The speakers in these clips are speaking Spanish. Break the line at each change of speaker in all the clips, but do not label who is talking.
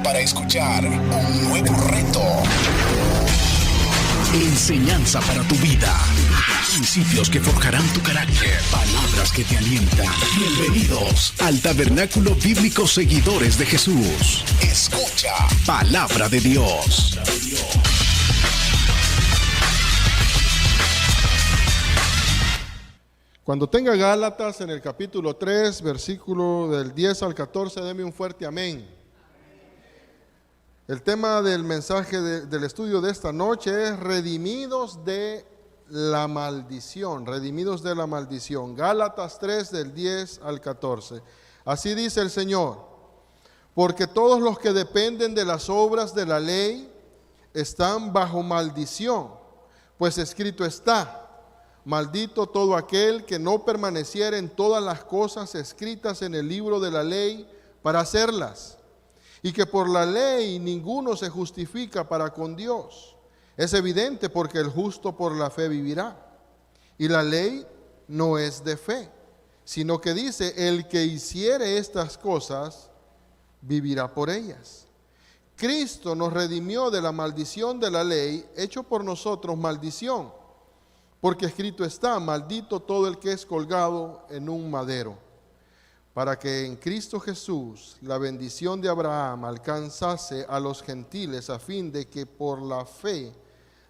para escuchar un nuevo reto. Enseñanza para tu vida. Principios que forjarán tu carácter. Palabras que te alientan. Bienvenidos al Tabernáculo Bíblico Seguidores de Jesús. Escucha Palabra de Dios.
Cuando tenga Gálatas en el capítulo 3, versículo del 10 al 14, deme un fuerte amén. El tema del mensaje del estudio de esta noche es redimidos de la maldición, redimidos de la maldición. Gálatas 3 del 10 al 14. Así dice el Señor: porque todos los que dependen de las obras de la ley están bajo maldición, pues escrito está: maldito todo aquel que no permaneciera en todas las cosas escritas en el libro de la ley para hacerlas. Y que por la ley ninguno se justifica para con Dios. Es evidente, porque el justo por la fe vivirá. Y la ley no es de fe, sino que dice: el que hiciere estas cosas vivirá por ellas. Cristo nos redimió de la maldición de la ley, hecho por nosotros maldición. Porque escrito está: maldito todo el que es colgado en un madero, para que en Cristo Jesús la bendición de Abraham alcanzase a los gentiles, a fin de que por la fe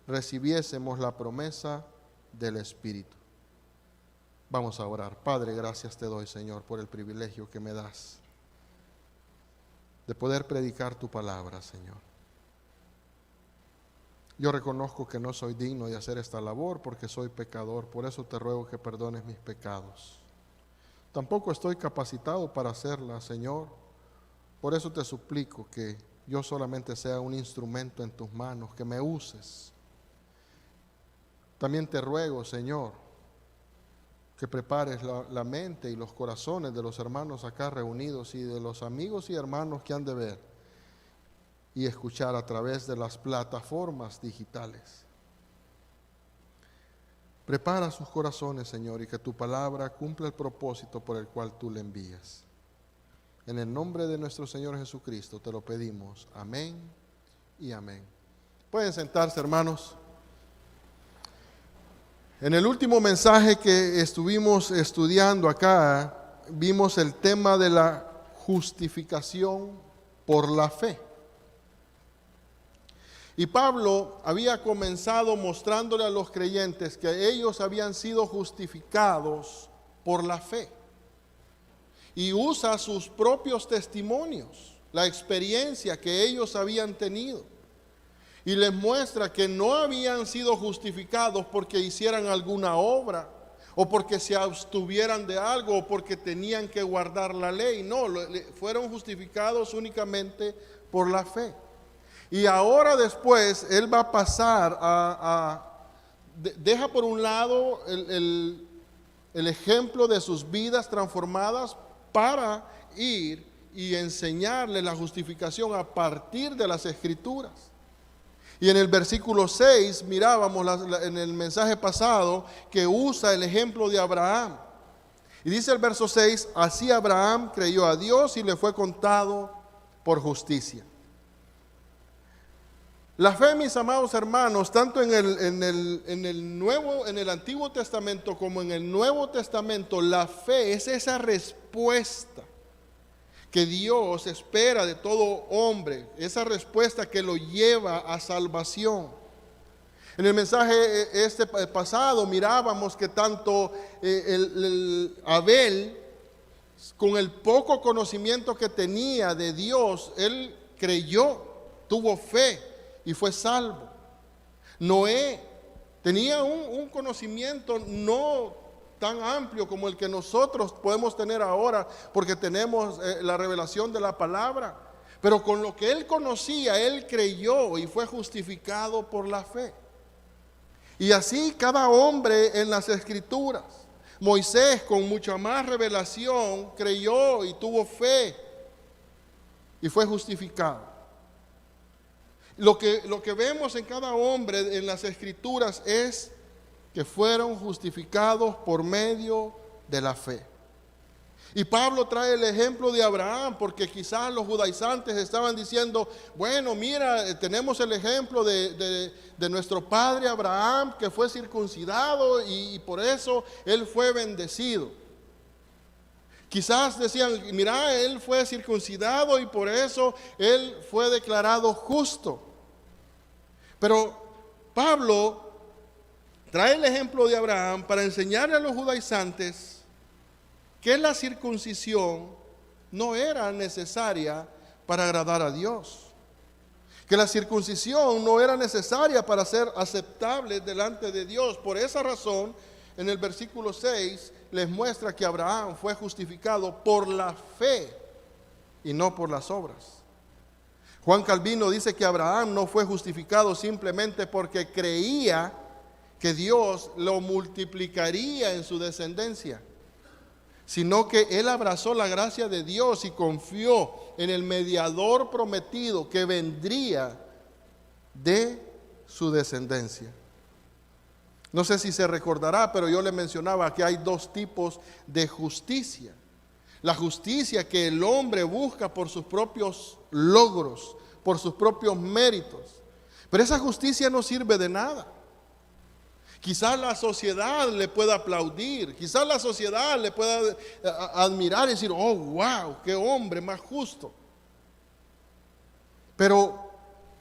recibiésemos la promesa del Espíritu. Vamos a orar. Padre, gracias te doy, Señor, por el privilegio que me das de poder predicar tu palabra, Señor. Yo reconozco que no soy digno de hacer esta labor porque soy pecador, por eso te ruego que perdones mis pecados. Tampoco estoy capacitado para hacerla, Señor, por eso te suplico que yo solamente sea un instrumento en tus manos, que me uses. También te ruego, Señor, que prepares la mente y los corazones de los hermanos acá reunidos y de los amigos y hermanos que han de ver y escuchar a través de las plataformas digitales. Prepara sus corazones, Señor, y que tu palabra cumpla el propósito por el cual tú le envías. En el nombre de nuestro Señor Jesucristo te lo pedimos. Amén y amén. Pueden sentarse, hermanos. En el último mensaje que estuvimos estudiando acá, vimos el tema de la justificación por la fe. Y Pablo había comenzado mostrándole a los creyentes que ellos habían sido justificados por la fe. Y usa sus propios testimonios, la experiencia que ellos habían tenido. Y les muestra que no habían sido justificados porque hicieran alguna obra, o porque se abstuvieran de algo, o porque tenían que guardar la ley. No, fueron justificados únicamente por la fe. Y ahora después él va a pasar deja por un lado el ejemplo de sus vidas transformadas para ir y enseñarle la justificación a partir de las Escrituras. Y en el versículo 6 mirábamos en el mensaje pasado que usa el ejemplo de Abraham. Y dice el verso 6: así Abraham creyó a Dios y le fue contado por justicia. La fe, mis amados hermanos, tanto en el Antiguo Testamento como en el Nuevo Testamento, la fe es esa respuesta que Dios espera de todo hombre, esa respuesta que lo lleva a salvación. En el mensaje pasado mirábamos que tanto Abel, con el poco conocimiento que tenía de Dios, él creyó, tuvo fe y fue salvo. Noé tenía un conocimiento no tan amplio como el que nosotros podemos tener ahora, porque tenemos la revelación de la palabra. Pero con lo que él conocía, él creyó y fue justificado por la fe. Y así cada hombre en las Escrituras. Moisés, con mucha más revelación, creyó y tuvo fe y fue justificado. Lo que vemos en cada hombre en las Escrituras es que fueron justificados por medio de la fe. Y Pablo trae el ejemplo de Abraham, porque quizás los judaizantes estaban diciendo, bueno, mira, tenemos el ejemplo de nuestro padre Abraham, que fue circuncidado y por eso él fue bendecido. Quizás decían, mira, él fue circuncidado y por eso él fue declarado justo. Pero Pablo trae el ejemplo de Abraham para enseñarle a los judaizantes que la circuncisión no era necesaria para agradar a Dios, que la circuncisión no era necesaria para ser aceptable delante de Dios. Por esa razón, en el versículo 6 les muestra que Abraham fue justificado por la fe y no por las obras. Juan Calvino dice que Abraham no fue justificado simplemente porque creía que Dios lo multiplicaría en su descendencia, sino que él abrazó la gracia de Dios y confió en el mediador prometido que vendría de su descendencia. No sé si se recordará, pero yo le mencionaba que hay dos tipos de justicia. La justicia que el hombre busca por sus propios logros, por sus propios méritos. Pero esa justicia no sirve de nada. Quizás la sociedad le pueda aplaudir, quizás la sociedad le pueda admirar y decir, oh, wow, qué hombre más justo. Pero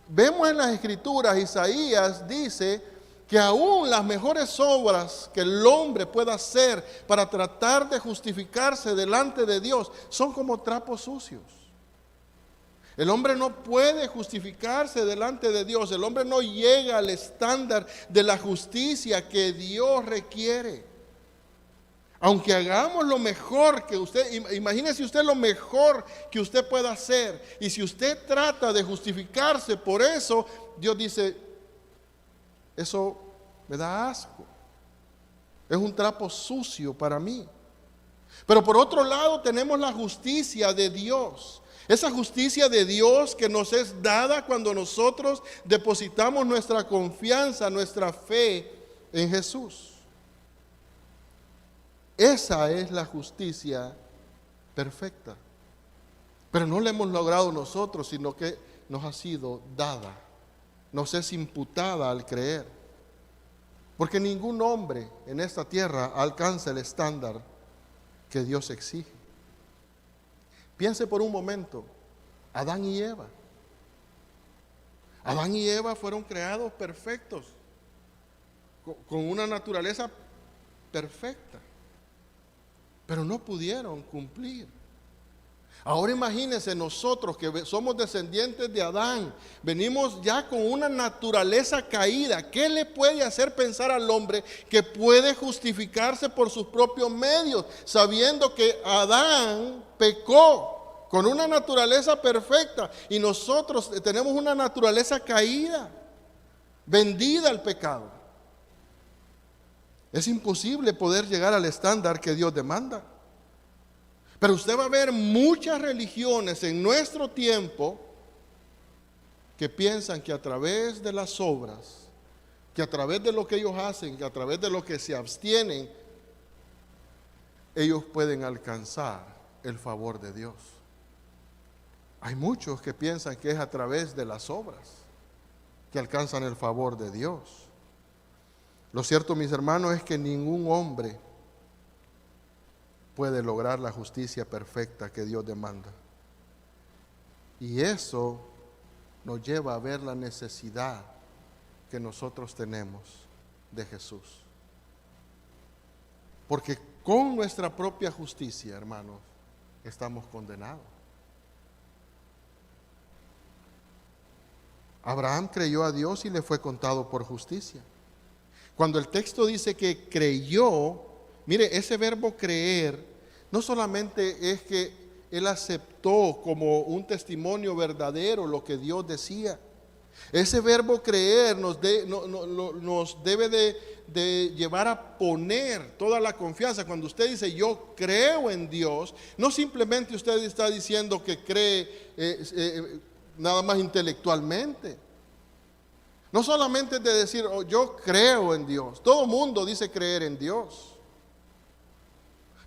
vemos en las Escrituras, Isaías dice que aún las mejores obras que el hombre pueda hacer para tratar de justificarse delante de Dios son como trapos sucios. El hombre no puede justificarse delante de Dios. El hombre no llega al estándar de la justicia que Dios requiere. Aunque hagamos lo mejor que usted, imagínese usted lo mejor que usted pueda hacer. Y si usted trata de justificarse por eso, Dios dice, eso me da asco. Es un trapo sucio para mí. Pero por otro lado tenemos la justicia de Dios. Esa justicia de Dios que nos es dada cuando nosotros depositamos nuestra confianza, nuestra fe en Jesús. Esa es la justicia perfecta. Pero no la hemos logrado nosotros, sino que nos ha sido dada. Nos es imputada al creer. Porque ningún hombre en esta tierra alcanza el estándar que Dios exige. Piense por un momento, Adán y Eva. Adán y Eva fueron creados perfectos, con una naturaleza perfecta, pero no pudieron cumplir. Ahora imagínense nosotros que somos descendientes de Adán, venimos ya con una naturaleza caída. ¿Qué le puede hacer pensar al hombre que puede justificarse por sus propios medios, sabiendo que Adán pecó con una naturaleza perfecta y nosotros tenemos una naturaleza caída, vendida al pecado? Es imposible poder llegar al estándar que Dios demanda. Pero usted va a ver muchas religiones en nuestro tiempo que piensan que a través de las obras, que a través de lo que ellos hacen, que a través de lo que se abstienen, ellos pueden alcanzar el favor de Dios. Hay muchos que piensan que es a través de las obras que alcanzan el favor de Dios. Lo cierto, mis hermanos, es que ningún hombre puede lograr la justicia perfecta que Dios demanda. Y eso nos lleva a ver la necesidad que nosotros tenemos de Jesús. Porque con nuestra propia justicia, hermanos, estamos condenados. Abraham creyó a Dios y le fue contado por justicia. Cuando el texto dice que creyó, mire, ese verbo creer no solamente es que él aceptó como un testimonio verdadero lo que Dios decía. Ese verbo creer nos debe de llevar a poner toda la confianza. Cuando usted dice yo creo en Dios, no simplemente usted está diciendo que cree nada más intelectualmente. No solamente es de decir yo creo en Dios. Todo mundo dice creer en Dios.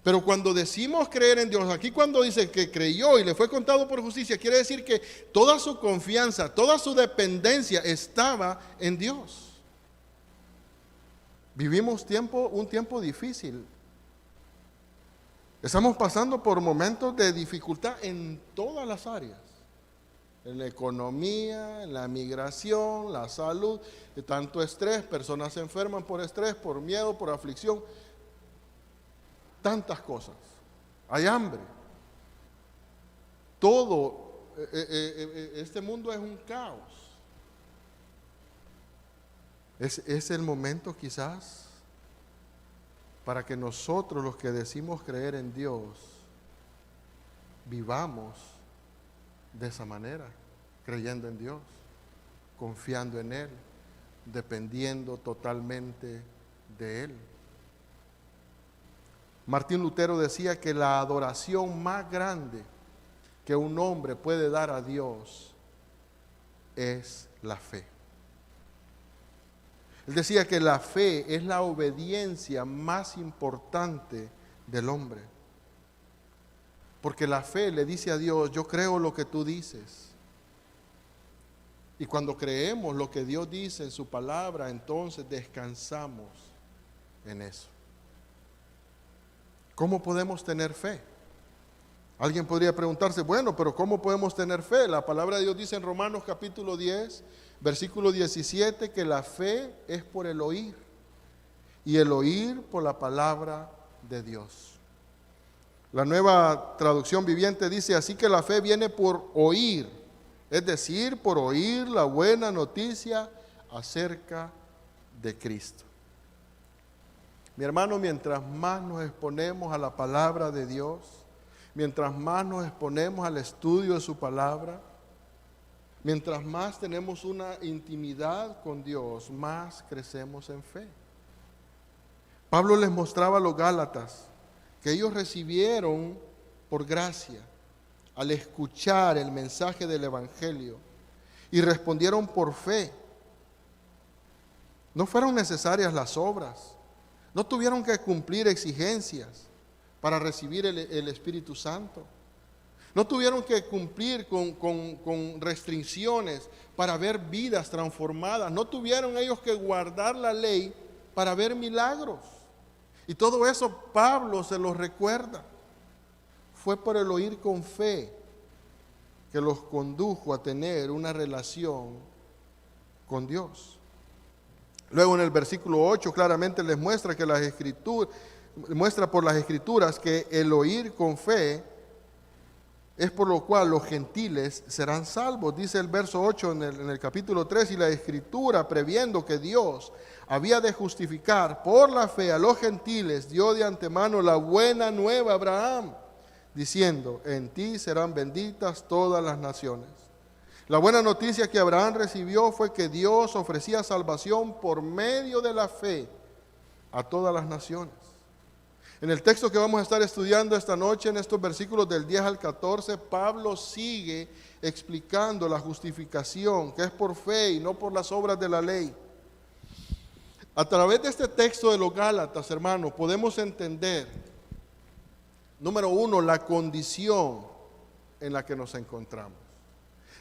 Pero cuando decimos creer en Dios, aquí cuando dice que creyó y le fue contado por justicia, quiere decir que toda su confianza, toda su dependencia estaba en Dios. Vivimos un tiempo difícil. Estamos pasando por momentos de dificultad en todas las áreas. En la economía, en la migración, la salud, de tanto estrés, personas se enferman por estrés, por miedo, por aflicción. Tantas cosas. Hay hambre. Todo, este mundo es un caos. Es el momento quizás para que nosotros, los que decimos creer en Dios, vivamos de esa manera, creyendo en Dios, confiando en Él, dependiendo totalmente de Él. Martín Lutero decía que la adoración más grande que un hombre puede dar a Dios es la fe. Él decía que la fe es la obediencia más importante del hombre. Porque la fe le dice a Dios, yo creo lo que tú dices. Y cuando creemos lo que Dios dice en su palabra, entonces descansamos en eso. ¿Cómo podemos tener fe? Alguien podría preguntarse, bueno, pero ¿cómo podemos tener fe? La palabra de Dios dice en Romanos capítulo 10, versículo 17, que la fe es por el oír, y el oír por la palabra de Dios. La Nueva Traducción Viviente dice, así que la fe viene por oír, es decir, por oír la buena noticia acerca de Cristo. Mi hermano, mientras más nos exponemos a la palabra de Dios, mientras más nos exponemos al estudio de su palabra, mientras más tenemos una intimidad con Dios, más crecemos en fe. Pablo les mostraba a los Gálatas que ellos recibieron por gracia al escuchar el mensaje del Evangelio y respondieron por fe. No fueron necesarias las obras, no tuvieron que cumplir exigencias para recibir el Espíritu Santo. No tuvieron que cumplir con restricciones para ver vidas transformadas. No tuvieron ellos que guardar la ley para ver milagros. Y todo eso Pablo se los recuerda. Fue por el oír con fe que los condujo a tener una relación con Dios. Luego en el versículo 8 claramente les muestra que las escrituras, muestra por las escrituras que el oír con fe es por lo cual los gentiles serán salvos. Dice el verso 8 en el capítulo 3, y la escritura, previendo que Dios había de justificar por la fe a los gentiles, dio de antemano la buena nueva a Abraham, diciendo, en ti serán benditas todas las naciones. La buena noticia que Abraham recibió fue que Dios ofrecía salvación por medio de la fe a todas las naciones. En el texto que vamos a estar estudiando esta noche, en estos versículos del 10 al 14, Pablo sigue explicando la justificación, que es por fe y no por las obras de la ley. A través de este texto de los Gálatas, hermanos, podemos entender, número uno, la condición en la que nos encontramos.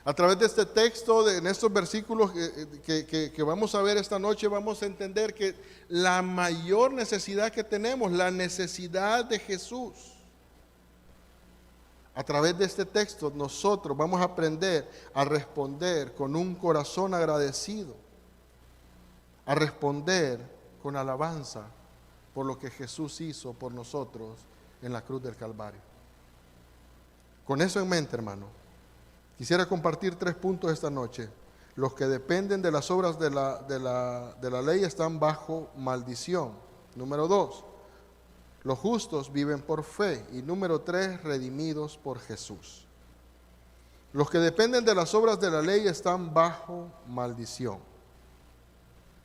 A través de este texto, en estos versículos que vamos a ver esta noche, vamos a entender que la mayor necesidad que tenemos, la necesidad de Jesús. A través de este texto nosotros vamos a aprender a responder con un corazón agradecido, a responder con alabanza por lo que Jesús hizo por nosotros en la cruz del Calvario. Con eso en mente, hermano, quisiera compartir 3 puntos esta noche. Los que dependen de las obras de la ley están bajo maldición. Número 2, los justos viven por fe. Y número 3, redimidos por Jesús. Los que dependen de las obras de la ley están bajo maldición.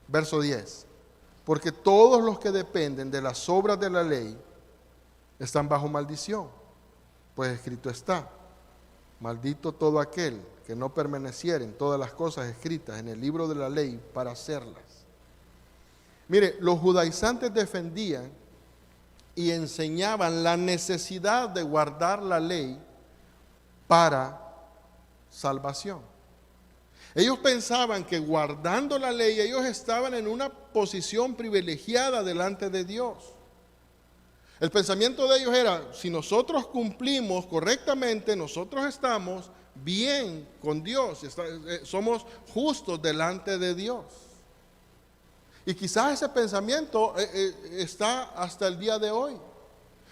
Verso 10, porque todos los que dependen de las obras de la ley están bajo maldición, pues escrito está, maldito todo aquel que no permaneciera en todas las cosas escritas en el libro de la ley para hacerlas. Mire, los judaizantes defendían y enseñaban la necesidad de guardar la ley para salvación. Ellos pensaban que guardando la ley ellos estaban en una posición privilegiada delante de Dios. El pensamiento de ellos era, si nosotros cumplimos correctamente, nosotros estamos bien con Dios, somos justos delante de Dios. Y quizás ese pensamiento está hasta el día de hoy.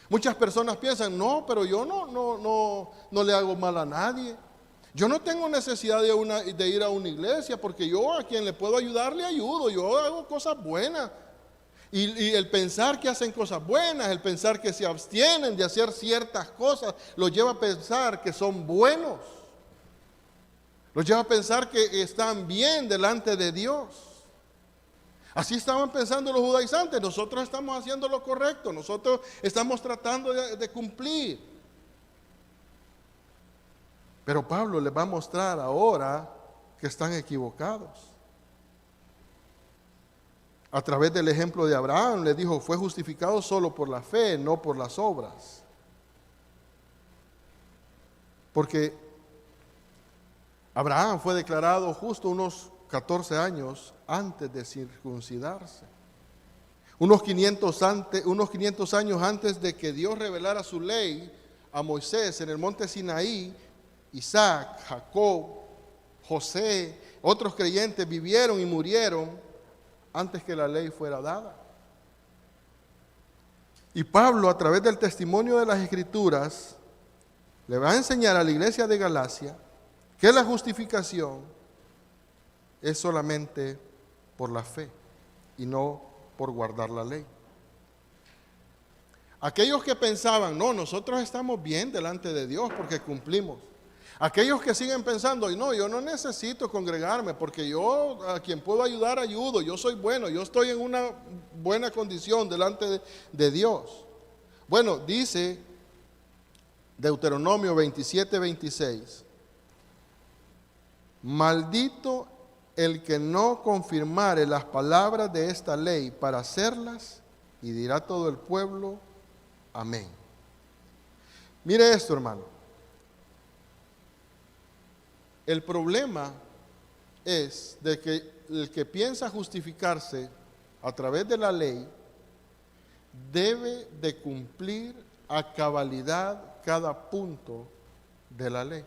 Muchas personas piensan, no, pero yo no le hago mal a nadie. Yo no tengo necesidad de ir a una iglesia, porque yo a quien le puedo ayudar le ayudo, yo hago cosas buenas. Y el pensar que hacen cosas buenas, el pensar que se abstienen de hacer ciertas cosas, los lleva a pensar que son buenos. Los lleva a pensar que están bien delante de Dios. Así estaban pensando los judaizantes. Nosotros estamos haciendo lo correcto, nosotros estamos tratando de cumplir. Pero Pablo les va a mostrar ahora que están equivocados. A través del ejemplo de Abraham, le dijo, fue justificado solo por la fe, no por las obras. Porque Abraham fue declarado justo unos 14 años antes de circuncidarse. Unos 500 años antes de que Dios revelara su ley a Moisés en el monte Sinaí, Isaac, Jacob, José, otros creyentes vivieron y murieron antes que la ley fuera dada. Y Pablo, a través del testimonio de las Escrituras, le va a enseñar a la iglesia de Galacia que la justificación es solamente por la fe y no por guardar la ley. Aquellos que pensaban, no, nosotros estamos bien delante de Dios porque cumplimos. Aquellos que siguen pensando, no, yo no necesito congregarme porque yo a quien puedo ayudar, ayudo, yo soy bueno, yo estoy en una buena condición delante de Dios. Bueno, dice Deuteronomio 27:26, maldito el que no confirmare las palabras de esta ley para hacerlas, y dirá todo el pueblo, amén. Mire esto, hermano. El problema es de que el que piensa justificarse a través de la ley debe de cumplir a cabalidad cada punto de la ley,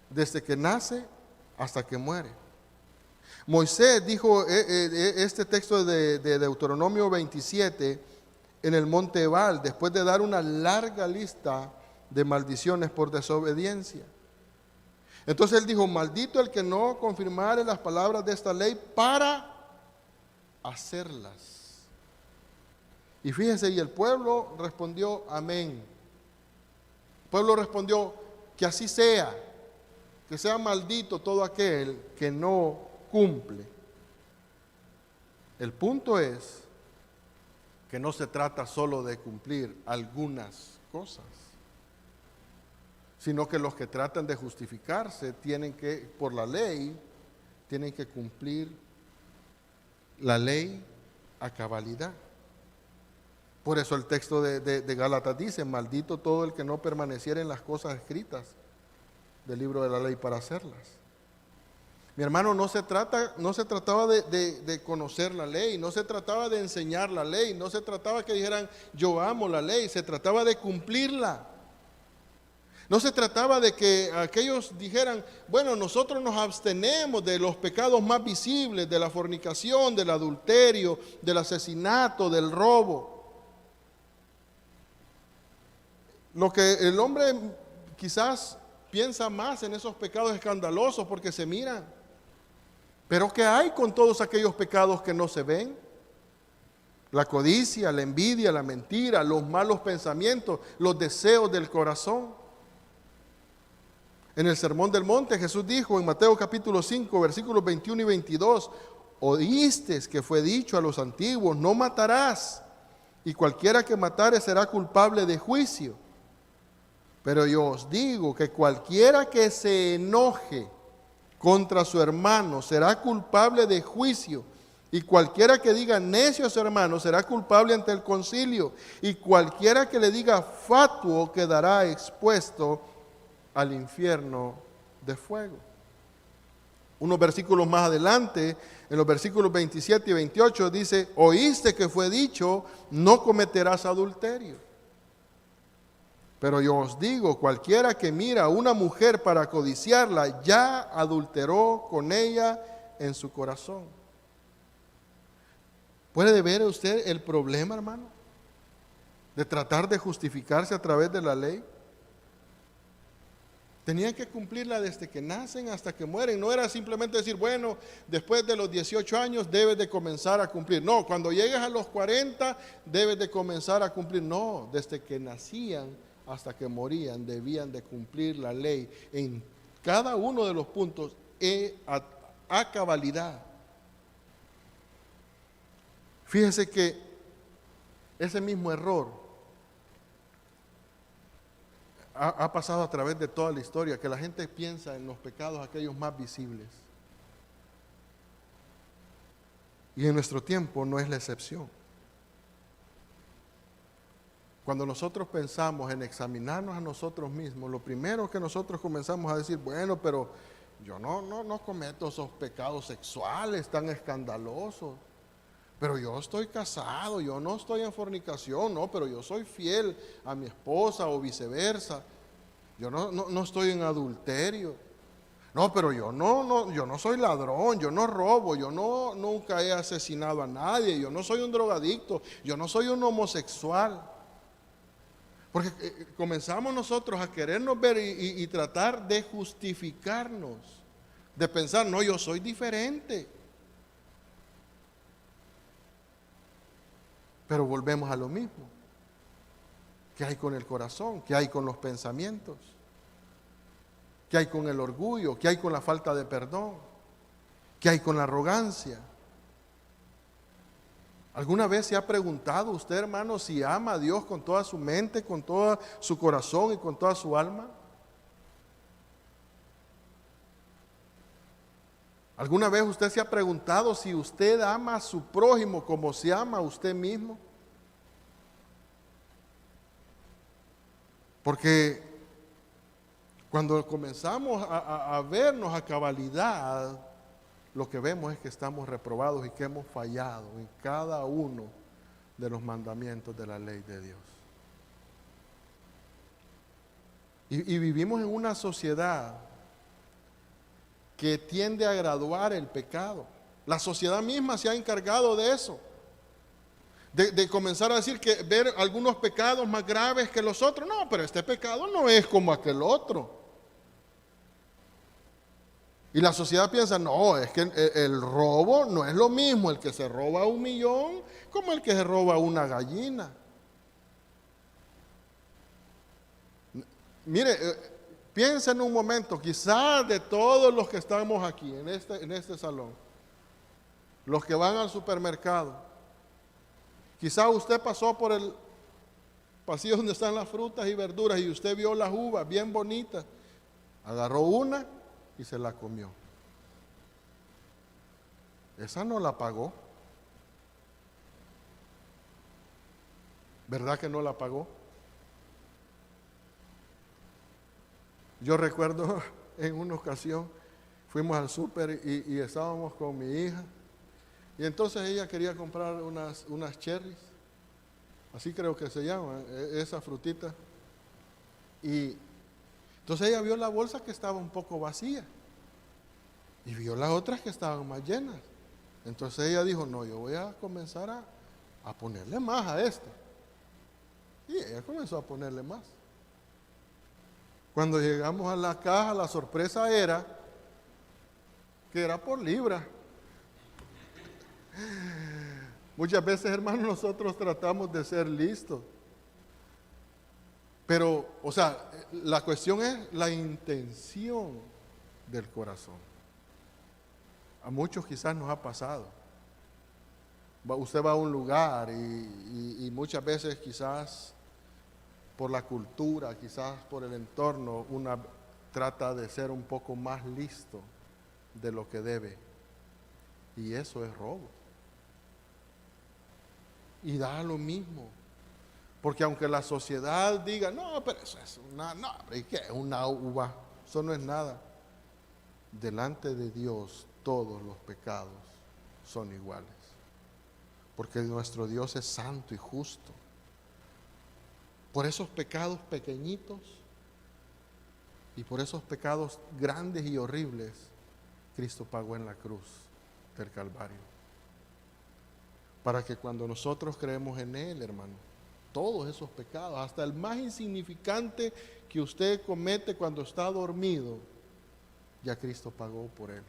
desde que nace hasta que muere. Moisés dijo este texto de Deuteronomio 27 en el monte Ebal, después de dar una larga lista de maldiciones por desobediencia. Entonces él dijo, maldito el que no confirmare las palabras de esta ley para hacerlas. Y fíjense, y el pueblo respondió, amén. El pueblo respondió, que así sea, que sea maldito todo aquel que no cumple. El punto es que no se trata solo de cumplir algunas cosas, sino que los que tratan de justificarse tienen que, por la ley, tienen que cumplir la ley a cabalidad. Por eso el texto de Gálatas dice, maldito todo el que no permaneciera en las cosas escritas del libro de la ley para hacerlas. Mi hermano, no se trataba de conocer la ley, no se trataba de enseñar la ley, no se trataba que dijeran, yo amo la ley, se trataba de cumplirla. No se trataba de que aquellos dijeran, bueno, nosotros nos abstenemos de los pecados más visibles, de la fornicación, del adulterio, del asesinato, del robo. Lo que el hombre quizás piensa más en esos pecados escandalosos porque se miran. Pero ¿qué hay con todos aquellos pecados que no se ven? La codicia, la envidia, la mentira, los malos pensamientos, los deseos del corazón. En el Sermón del Monte Jesús dijo en Mateo capítulo 5, versículos 21 y 22, oísteis que fue dicho a los antiguos, no matarás, y cualquiera que matare será culpable de juicio. Pero yo os digo que cualquiera que se enoje contra su hermano será culpable de juicio, Y cualquiera que diga necio a su hermano será culpable ante el concilio. Y cualquiera que le diga fatuo quedará expuesto al infierno de fuego. Unos versículos más adelante, en los versículos 27 y 28, dice: oíste que fue dicho, no cometerás adulterio. Pero yo os digo, cualquiera que mira a una mujer para codiciarla, ya adulteró con ella en su corazón. ¿Puede ver usted el problema, hermano? De tratar de justificarse a través de la ley. Tenían que cumplirla desde que nacen hasta que mueren. No era simplemente decir, bueno, después de los 18 años debes de comenzar a cumplir. No, cuando llegues a los 40 debes de comenzar a cumplir. No, desde que nacían hasta que morían debían de cumplir la ley en cada uno de los puntos a cabalidad. Fíjese que ese mismo error ha pasado a través de toda la historia, que la gente piensa en los pecados aquellos más visibles. Y en nuestro tiempo no es la excepción. Cuando nosotros pensamos en examinarnos a nosotros mismos, lo primero que nosotros comenzamos a decir, bueno, pero yo no cometo esos pecados sexuales tan escandalosos. Pero yo estoy casado, yo no estoy en fornicación, no, pero yo soy fiel a mi esposa o viceversa. Yo no estoy en adulterio. No, pero yo no soy ladrón, yo no robo, yo nunca he asesinado a nadie, yo no soy un drogadicto, yo no soy un homosexual. Porque comenzamos nosotros a querernos ver y tratar de justificarnos, de pensar, no, yo soy diferente. Pero volvemos a lo mismo. ¿Qué hay con el corazón? ¿Qué hay con los pensamientos? ¿Qué hay con el orgullo? ¿Qué hay con la falta de perdón? ¿Qué hay con la arrogancia? ¿Alguna vez se ha preguntado usted, hermano, si ama a Dios con toda su mente, con todo su corazón y con toda su alma? ¿Alguna vez usted se ha preguntado si usted ama a su prójimo como se ama a usted mismo? Porque cuando comenzamos a vernos a cabalidad, lo que vemos es que estamos reprobados y que hemos fallado en cada uno de los mandamientos de la ley de Dios. Y vivimos en una sociedad que tiende a graduar el pecado. La sociedad misma se ha encargado de eso, de comenzar a decir que ver algunos pecados más graves que los otros. No, pero este pecado no es como aquel otro. Y la sociedad piensa, no, es que el robo no es lo mismo el que se roba 1 millón como el que se roba una gallina. Mire, piensa en un momento, quizás de todos los que estamos aquí, en este salón, los que van al supermercado, quizás usted pasó por el pasillo donde están las frutas y verduras y usted vio las uvas bien bonitas, agarró una y se la comió. Esa no la pagó. ¿Verdad que no la pagó? Yo recuerdo en una ocasión, fuimos al súper y estábamos con mi hija, y entonces ella quería comprar unas cherries, así creo que se llaman, esa frutita, y entonces ella vio la bolsa que estaba un poco vacía, y vio las otras que estaban más llenas. Entonces ella dijo, no, yo voy a comenzar a ponerle más a esta. Y ella comenzó a ponerle más. Cuando llegamos a la caja, la sorpresa era que era por libra. Muchas veces, hermanos, nosotros tratamos de ser listos. Pero, o sea, la cuestión es la intención del corazón. A muchos quizás nos ha pasado. Usted va a un lugar y muchas veces quizás por la cultura, quizás por el entorno, una trata de ser un poco más listo de lo que debe. Y eso es robo. Y da lo mismo. Porque aunque la sociedad diga, no, pero eso es una uva, eso no es nada. Delante de Dios todos los pecados son iguales. Porque nuestro Dios es santo y justo. Por esos pecados pequeñitos y por esos pecados grandes y horribles, Cristo pagó en la cruz del Calvario. Para que cuando nosotros creemos en Él, hermano, todos esos pecados, hasta el más insignificante que usted comete cuando está dormido, ya Cristo pagó por él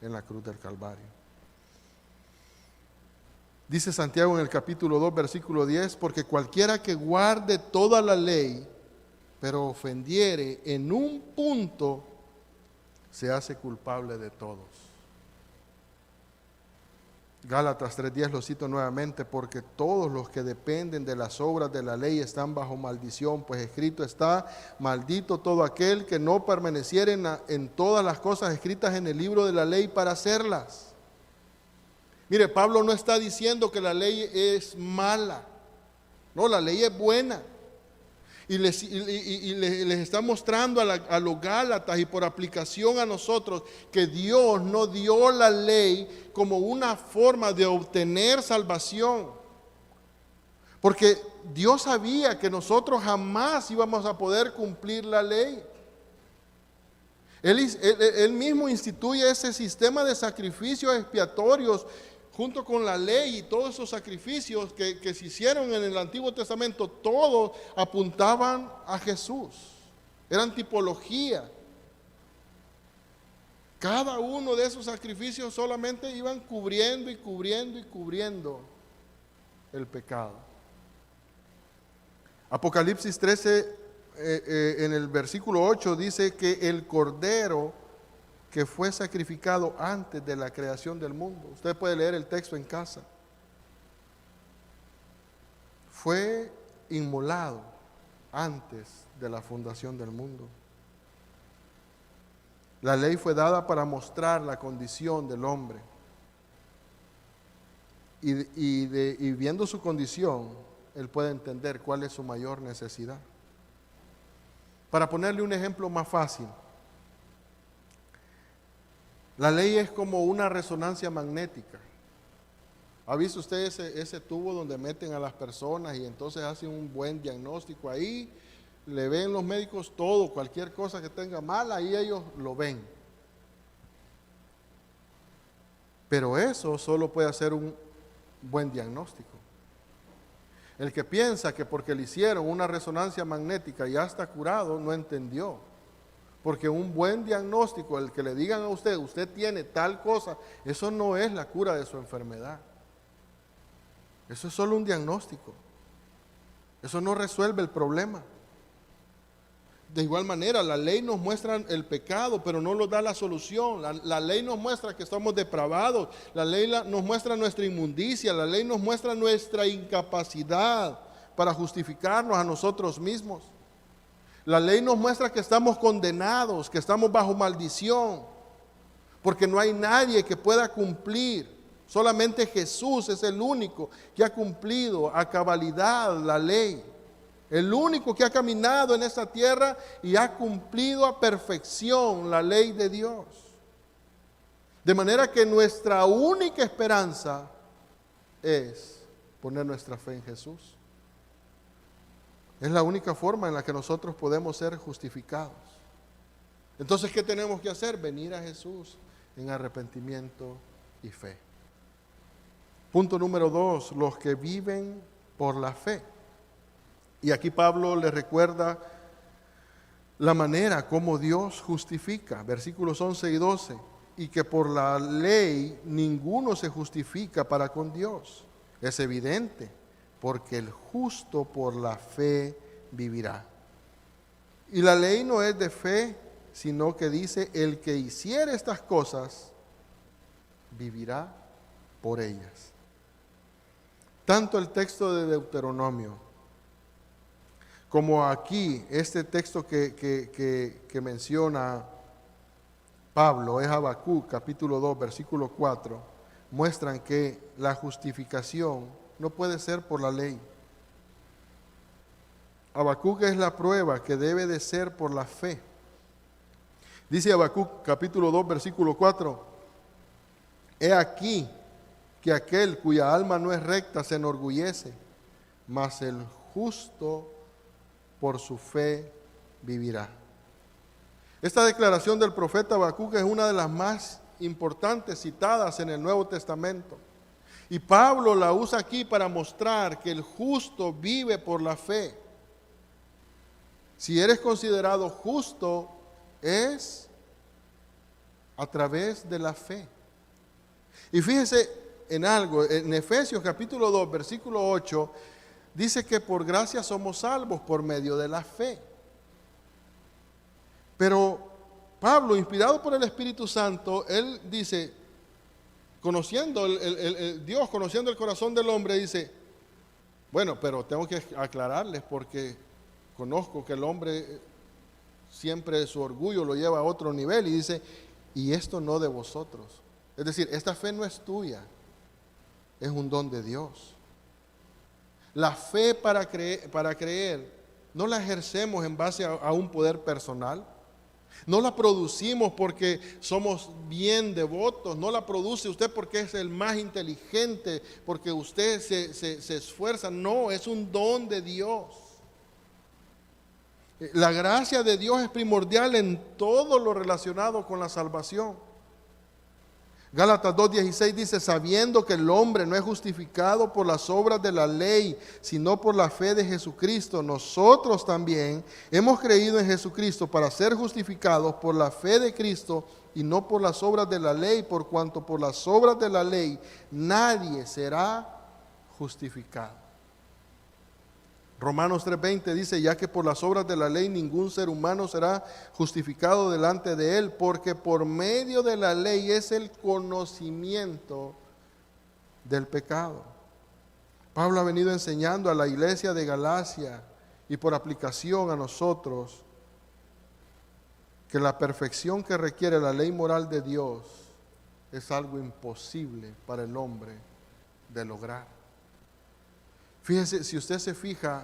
en la cruz del Calvario. Dice Santiago en el capítulo 2, versículo 10, porque cualquiera que guarde toda la ley, pero ofendiere en un punto, se hace culpable de todos. Gálatas 3:10 lo cito nuevamente, porque todos los que dependen de las obras de la ley están bajo maldición, pues escrito está, maldito todo aquel que no permaneciere en todas las cosas escritas en el libro de la ley para hacerlas. Mire, Pablo no está diciendo que la ley es mala, no, la ley es buena. Y les está mostrando a los Gálatas y por aplicación a nosotros que Dios no dio la ley como una forma de obtener salvación. Porque Dios sabía que nosotros jamás íbamos a poder cumplir la ley. Él mismo instituye ese sistema de sacrificios expiatorios junto con la ley y todos esos sacrificios que se hicieron en el Antiguo Testamento, todos apuntaban a Jesús. Eran tipología. Cada uno de esos sacrificios solamente iban cubriendo y cubriendo y cubriendo el pecado. Apocalipsis 13, en el versículo 8, dice que el Cordero que fue sacrificado antes de la creación del mundo. Usted puede leer el texto en casa. Fue inmolado antes de la fundación del mundo. La ley fue dada para mostrar la condición del hombre. Y viendo su condición, él puede entender cuál es su mayor necesidad. Para ponerle un ejemplo más fácil, la ley es como una resonancia magnética. ¿Ha visto usted ese tubo donde meten a las personas y entonces hacen un buen diagnóstico ahí? Le ven los médicos todo, cualquier cosa que tenga mal, ahí ellos lo ven. Pero eso solo puede hacer un buen diagnóstico. El que piensa que porque le hicieron una resonancia magnética ya está curado, no entendió. Porque un buen diagnóstico, el que le digan a usted, usted tiene tal cosa, eso no es la cura de su enfermedad. Eso es solo un diagnóstico. Eso no resuelve el problema. De igual manera, la ley nos muestra el pecado, pero no nos da la solución. La ley nos muestra que estamos depravados. La ley nos muestra nuestra inmundicia. La ley nos muestra nuestra incapacidad para justificarnos a nosotros mismos. La ley nos muestra que estamos condenados, que estamos bajo maldición, porque no hay nadie que pueda cumplir. Solamente Jesús es el único que ha cumplido a cabalidad la ley. El único que ha caminado en esta tierra y ha cumplido a perfección la ley de Dios. De manera que nuestra única esperanza es poner nuestra fe en Jesús. Es la única forma en la que nosotros podemos ser justificados. Entonces, ¿qué tenemos que hacer? Venir a Jesús en arrepentimiento y fe. Punto número 2, los que viven por la fe. Y aquí Pablo le recuerda la manera como Dios justifica, versículos 11 y 12, y que por la ley ninguno se justifica para con Dios. Es evidente, porque el justo por la fe vivirá. Y la ley no es de fe, sino que dice, el que hiciere estas cosas, vivirá por ellas. Tanto el texto de Deuteronomio, como aquí, este texto que menciona Pablo, es Habacuc, capítulo 2, versículo 4, muestran que la justificación no puede ser por la ley. Habacuc es la prueba que debe de ser por la fe. Dice Habacuc capítulo 2 versículo 4: He aquí que aquel cuya alma no es recta se enorgullece, mas el justo por su fe vivirá. Esta declaración del profeta Habacuc es una de las más importantes citadas en el Nuevo Testamento. Y Pablo la usa aquí para mostrar que el justo vive por la fe. Si eres considerado justo, es a través de la fe. Y fíjese en algo, en Efesios capítulo 2, versículo 8, dice que por gracia somos salvos por medio de la fe. Pero Pablo, inspirado por el Espíritu Santo, él dice, conociendo Dios, conociendo el corazón del hombre, dice, bueno, pero tengo que aclararles porque conozco que el hombre siempre su orgullo lo lleva a otro nivel, y dice, y esto no de vosotros. Es decir, esta fe no es tuya, es un don de Dios. La fe para creer no la ejercemos en base a un poder personal. No la producimos porque somos bien devotos, no la produce usted porque es el más inteligente, porque usted se esfuerza. No, es un don de Dios. La gracia de Dios es primordial en todo lo relacionado con la salvación. Gálatas 2:16 dice, sabiendo que el hombre no es justificado por las obras de la ley, sino por la fe de Jesucristo, nosotros también hemos creído en Jesucristo para ser justificados por la fe de Cristo y no por las obras de la ley, por cuanto por las obras de la ley nadie será justificado. Romanos 3:20 dice, ya que por las obras de la ley ningún ser humano será justificado delante de él, porque por medio de la ley es el conocimiento del pecado. Pablo ha venido enseñando a la iglesia de Galacia y por aplicación a nosotros que la perfección que requiere la ley moral de Dios es algo imposible para el hombre de lograr. Fíjese, si usted se fija,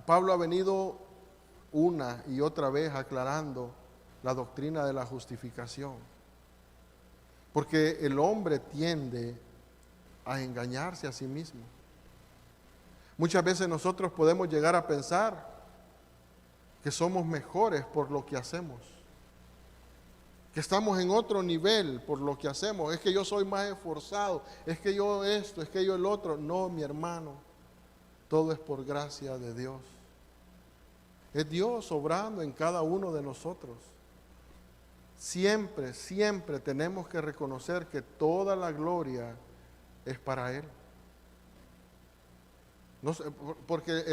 Pablo ha venido una y otra vez aclarando la doctrina de la justificación. Porque el hombre tiende a engañarse a sí mismo. Muchas veces nosotros podemos llegar a pensar que somos mejores por lo que hacemos, que estamos en otro nivel por lo que hacemos. Es que yo soy más esforzado, es que yo esto, es que yo el otro. No, mi hermano. Todo es por gracia de Dios. Es Dios obrando en cada uno de nosotros. Siempre, siempre tenemos que reconocer que toda la gloria es para Él. No sé, porque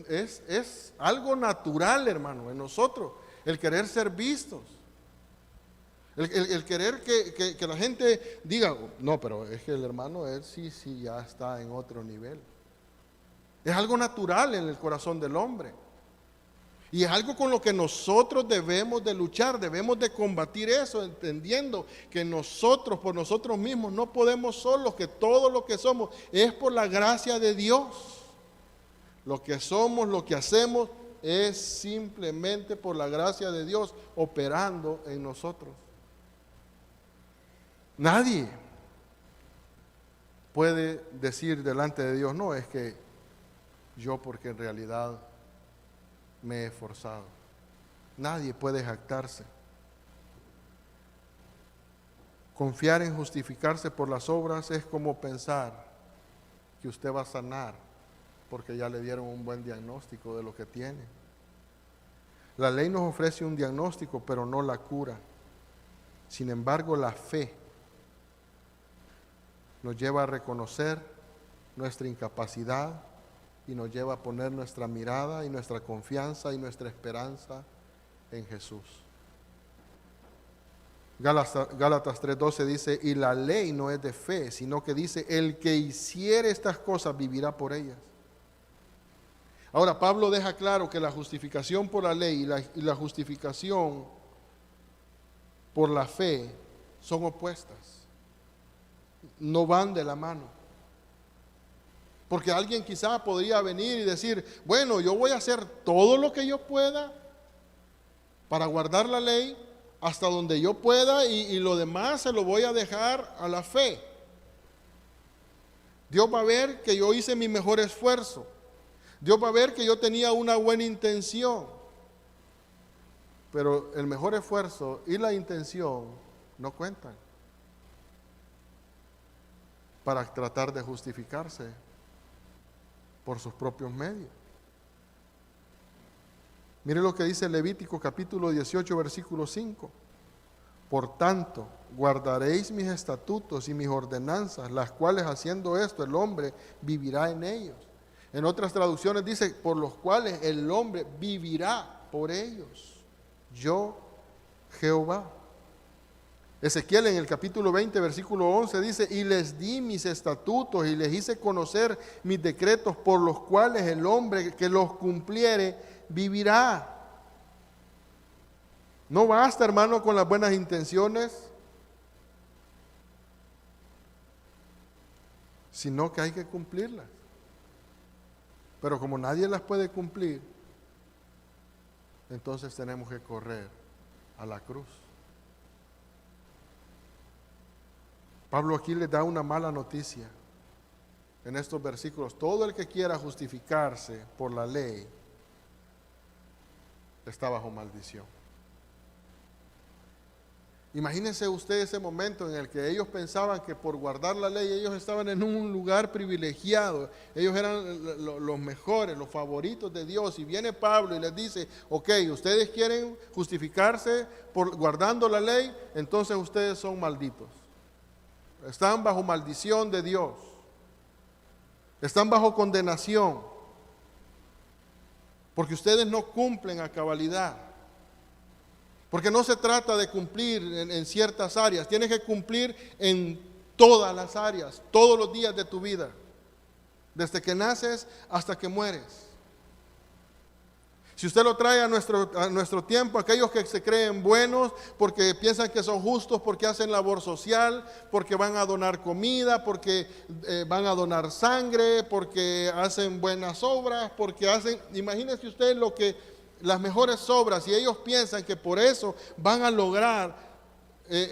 es algo natural, hermano, en nosotros, el querer ser vistos. El querer que la gente diga, no, pero es que el hermano, él sí ya está en otro nivel. Es algo natural en el corazón del hombre. Y es algo con lo que nosotros debemos de luchar, debemos de combatir eso, entendiendo que nosotros, por nosotros mismos, no podemos solos, que todo lo que somos es por la gracia de Dios. Lo que somos, lo que hacemos, es simplemente por la gracia de Dios operando en nosotros. Nadie puede decir delante de Dios, no, es que yo porque en realidad me he esforzado. Nadie puede jactarse. Confiar en justificarse por las obras es como pensar que usted va a sanar porque ya le dieron un buen diagnóstico de lo que tiene. La ley nos ofrece un diagnóstico, pero no la cura. Sin embargo, la fe nos lleva a reconocer nuestra incapacidad y nos lleva a poner nuestra mirada y nuestra confianza y nuestra esperanza en Jesús. Gálatas 3:12 dice, y la ley no es de fe, sino que dice, el que hiciere estas cosas vivirá por ellas. Ahora, Pablo deja claro que la justificación por la ley y la justificación por la fe son opuestas. No van de la mano. Porque alguien quizá podría venir y decir, bueno, yo voy a hacer todo lo que yo pueda para guardar la ley hasta donde yo pueda y lo demás se lo voy a dejar a la fe. Dios va a ver que yo hice mi mejor esfuerzo. Dios va a ver que yo tenía una buena intención. Pero el mejor esfuerzo y la intención no cuentan para tratar de justificarse por sus propios medios. Mire lo que dice Levítico capítulo 18, versículo 5. Por tanto, guardaréis mis estatutos y mis ordenanzas, las cuales haciendo esto el hombre vivirá en ellos. En otras traducciones dice, por los cuales el hombre vivirá por ellos. Yo, Jehová. Ezequiel en el capítulo 20, versículo 11 dice, y les di mis estatutos y les hice conocer mis decretos por los cuales el hombre que los cumpliere vivirá. No basta, hermano, con las buenas intenciones, sino que hay que cumplirlas. Pero como nadie las puede cumplir, entonces tenemos que correr a la cruz. Pablo aquí les da una mala noticia en estos versículos. Todo el que quiera justificarse por la ley está bajo maldición. Imagínense usted ese momento en el que ellos pensaban que por guardar la ley ellos estaban en un lugar privilegiado, ellos eran los mejores, los favoritos de Dios, y viene Pablo y les dice, ok, ustedes quieren justificarse por guardando la ley, entonces ustedes son malditos, están bajo maldición de Dios, están bajo condenación, porque ustedes no cumplen a cabalidad. Porque no se trata de cumplir en ciertas áreas, tienes que cumplir en todas las áreas, todos los días de tu vida, desde que naces hasta que mueres. Si usted lo trae a nuestro tiempo, aquellos que se creen buenos porque piensan que son justos, porque hacen labor social, porque van a donar comida, porque van a donar sangre, porque hacen buenas obras, porque hacen, imagínese usted las mejores obras, y ellos piensan que por eso van a lograr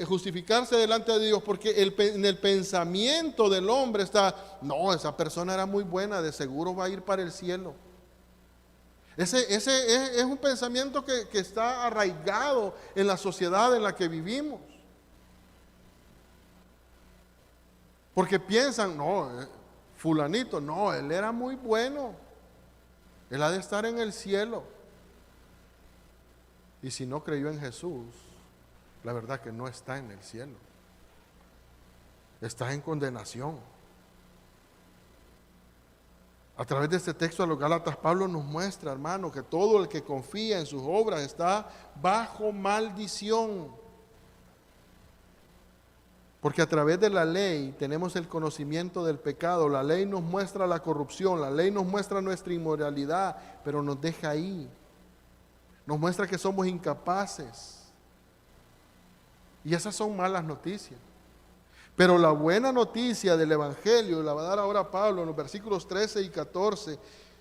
justificarse delante de Dios, porque en el pensamiento del hombre está, no, esa persona era muy buena, de seguro va a ir para el cielo. Ese es un pensamiento que está arraigado en la sociedad en la que vivimos. Porque piensan, no, fulanito, no, él era muy bueno, él ha de estar en el cielo. Y si no creyó en Jesús, la verdad que no está en el cielo, está en condenación. A través de este texto a los Gálatas, Pablo nos muestra, hermano, que todo el que confía en sus obras está bajo maldición. Porque a través de la ley tenemos el conocimiento del pecado. La ley nos muestra la corrupción, la ley nos muestra nuestra inmoralidad, pero nos deja ahí. Nos muestra que somos incapaces. Y esas son malas noticias. Pero la buena noticia del Evangelio la va a dar ahora Pablo en los versículos 13 y 14.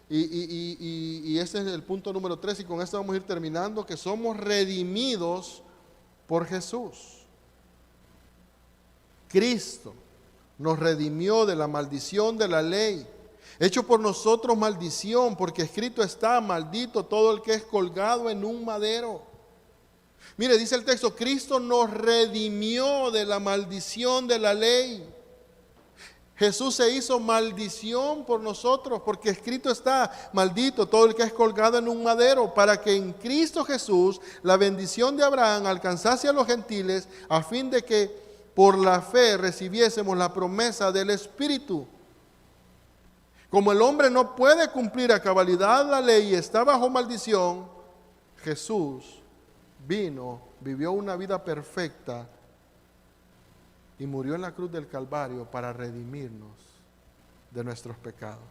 Y ese es el punto número 3, y con esto vamos a ir terminando, que somos redimidos por Jesús. Cristo nos redimió de la maldición de la ley, hecho por nosotros maldición, porque escrito está, maldito todo el que es colgado en un madero. Mire, dice el texto, Cristo nos redimió de la maldición de la ley. Jesús se hizo maldición por nosotros, porque escrito está, maldito todo el que es colgado en un madero, para que en Cristo Jesús la bendición de Abraham alcanzase a los gentiles, a fin de que por la fe recibiésemos la promesa del Espíritu. Como el hombre no puede cumplir a cabalidad la ley y está bajo maldición, Jesús vino, vivió una vida perfecta y murió en la cruz del Calvario para redimirnos de nuestros pecados.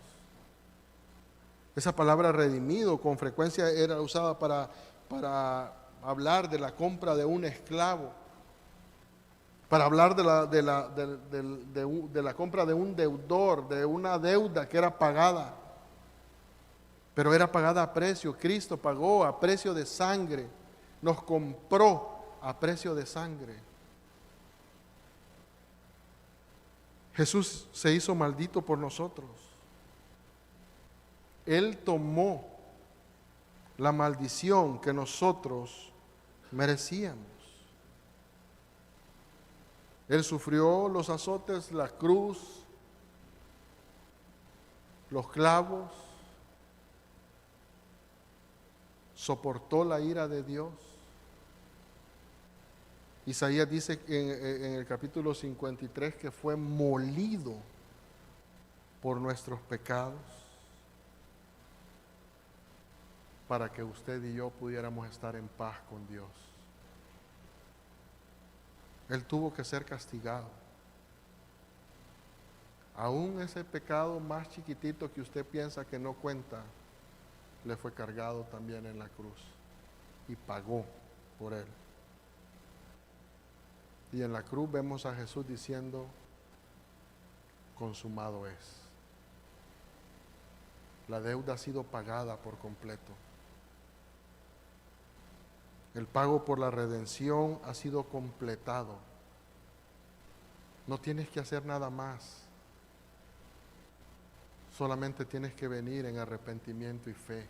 Esa palabra redimido con frecuencia era usada para hablar de la compra de un esclavo. para hablar de la compra de un deudor, de una deuda que era pagada, pero era pagada a precio. Cristo pagó a precio de sangre, nos compró a precio de sangre. Jesús se hizo maldito por nosotros. Él tomó la maldición que nosotros merecíamos. Él sufrió los azotes, la cruz, los clavos, soportó la ira de Dios. Isaías dice en el capítulo 53 que fue molido por nuestros pecados para que usted y yo pudiéramos estar en paz con Dios. Él tuvo que ser castigado. Aún ese pecado más chiquitito que usted piensa que no cuenta, le fue cargado también en la cruz y pagó por él. Y en la cruz vemos a Jesús diciendo, consumado es. La deuda ha sido pagada por completo. El pago por la redención ha sido completado. No tienes que hacer nada más. Solamente tienes que venir en arrepentimiento y fe.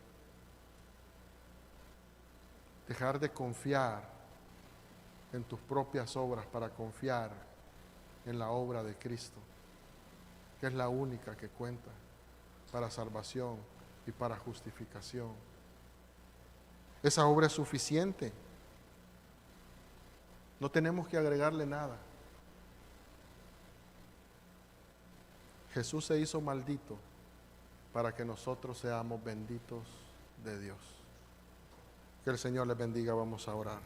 Dejar de confiar en tus propias obras para confiar en la obra de Cristo, que es la única que cuenta para salvación y para justificación. Esa obra es suficiente. No tenemos que agregarle nada. Jesús se hizo maldito para que nosotros seamos benditos de Dios. Que el Señor les bendiga. Vamos a orar.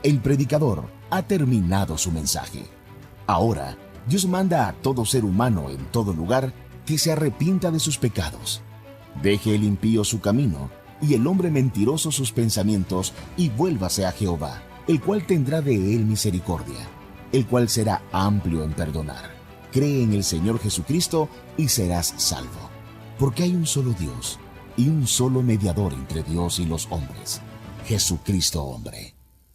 El predicador ha terminado su mensaje. Ahora, Dios manda a todo ser humano en todo lugar que se arrepienta de sus pecados. Deje el impío su camino y el hombre mentiroso sus pensamientos y vuélvase a Jehová, el cual tendrá de él misericordia, el cual será amplio en perdonar. Cree en el Señor Jesucristo y serás salvo. Porque hay un solo Dios y un solo mediador entre Dios y los hombres, Jesucristo hombre.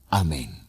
Amén.